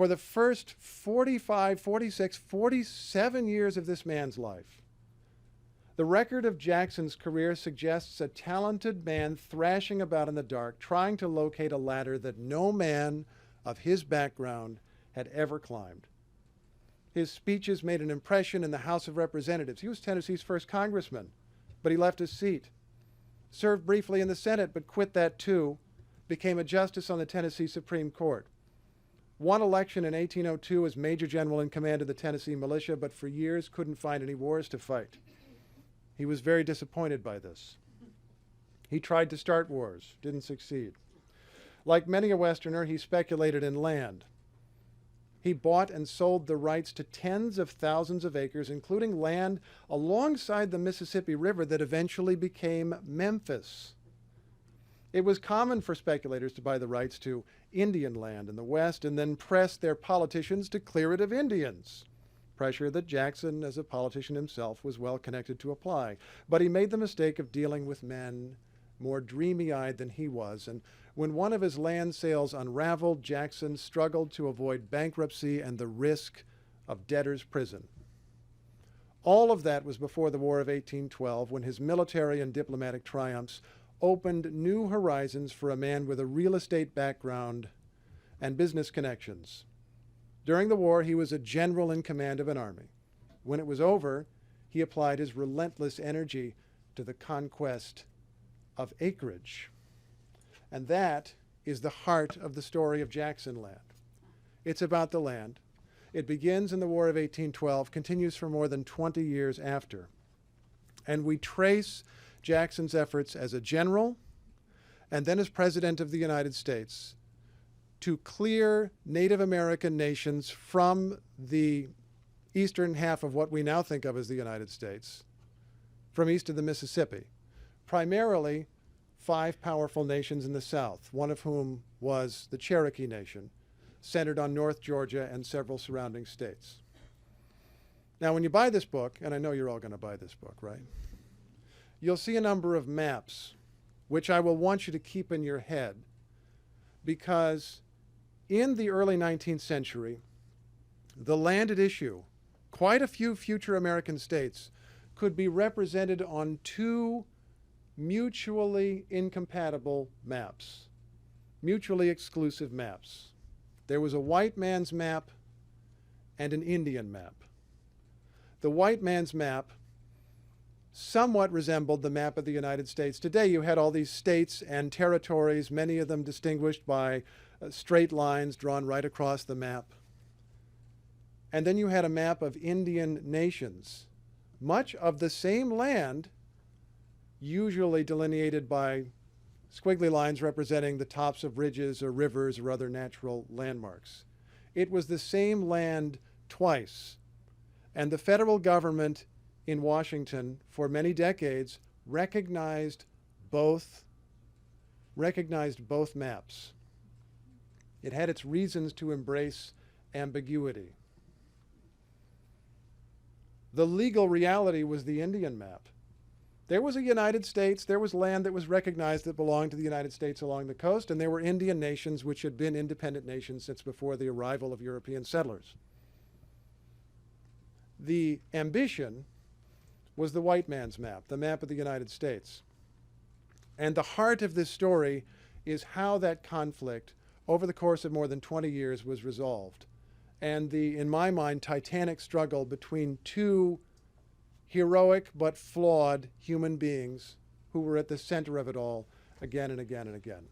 For the first 45, 46, 47 years of this man's life, the record of Jackson's career suggests a talented man thrashing about in the dark, trying to locate a ladder that no man of his background had ever climbed. His speeches made an impression in the House of Representatives. He was Tennessee's first congressman, but he left his seat. Served briefly in the Senate, but quit that too. Became a justice on the Tennessee Supreme Court. Won election in 1802 as Major General in command of the Tennessee militia, but for years couldn't find any wars to fight. He was very disappointed by this. He tried to start wars, didn't succeed. Like many a Westerner, he speculated in land. He bought and sold the rights to tens of thousands of acres, including land alongside the Mississippi River that eventually became Memphis. It was common for speculators to buy the rights to Indian land in the West and then press their politicians to clear it of Indians. Pressure that Jackson, as a politician himself, was well connected to apply. But he made the mistake of dealing with men more dreamy-eyed than he was, and when one of his land sales unraveled, Jackson struggled to avoid bankruptcy and the risk of debtor's prison. All of that was before the War of 1812, when his military and diplomatic triumphs opened new horizons for a man with a real estate background and business connections. During the war, he was a general in command of an army. When it was over, he applied his relentless energy to the conquest of acreage. And that is the heart of the story of Jacksonland. It's about the land. It begins in the War of 1812, continues for more than 20 years after. And we trace Jackson's efforts as a general and then as President of the United States to clear Native American nations from the eastern half of what we now think of as the United States, from east of the Mississippi. Primarily 5 powerful nations in the South, one of whom was the Cherokee Nation, centered on North Georgia and several surrounding states. Now, when you buy this book, and I know you're all going to buy this book, right? You'll see a number of maps, which I will want you to keep in your head, because in the early 19th century, the land at issue, quite a few future American states, could be represented on 2 mutually incompatible maps, mutually exclusive maps. There was a white man's map and an Indian map. The white man's map somewhat resembled the map of the United States. Today you had all these states and territories, many of them distinguished by straight lines drawn right across the map. And then you had a map of Indian nations, much of the same land, usually delineated by squiggly lines representing the tops of ridges or rivers or other natural landmarks. It was the same land twice, and the federal government in Washington for many decades recognized both maps. It had its reasons to embrace ambiguity. The legal reality was the Indian map. There was a United States, there was land that was recognized that belonged to the United States along the coast, and there were Indian nations which had been independent nations since before the arrival of European settlers. The ambition was the white man's map, the map of the United States. And the heart of this story is how that conflict, over the course of more than 20 years, was resolved. And the, in my mind, titanic struggle between 2 heroic but flawed human beings who were at the center of it all again and again and again.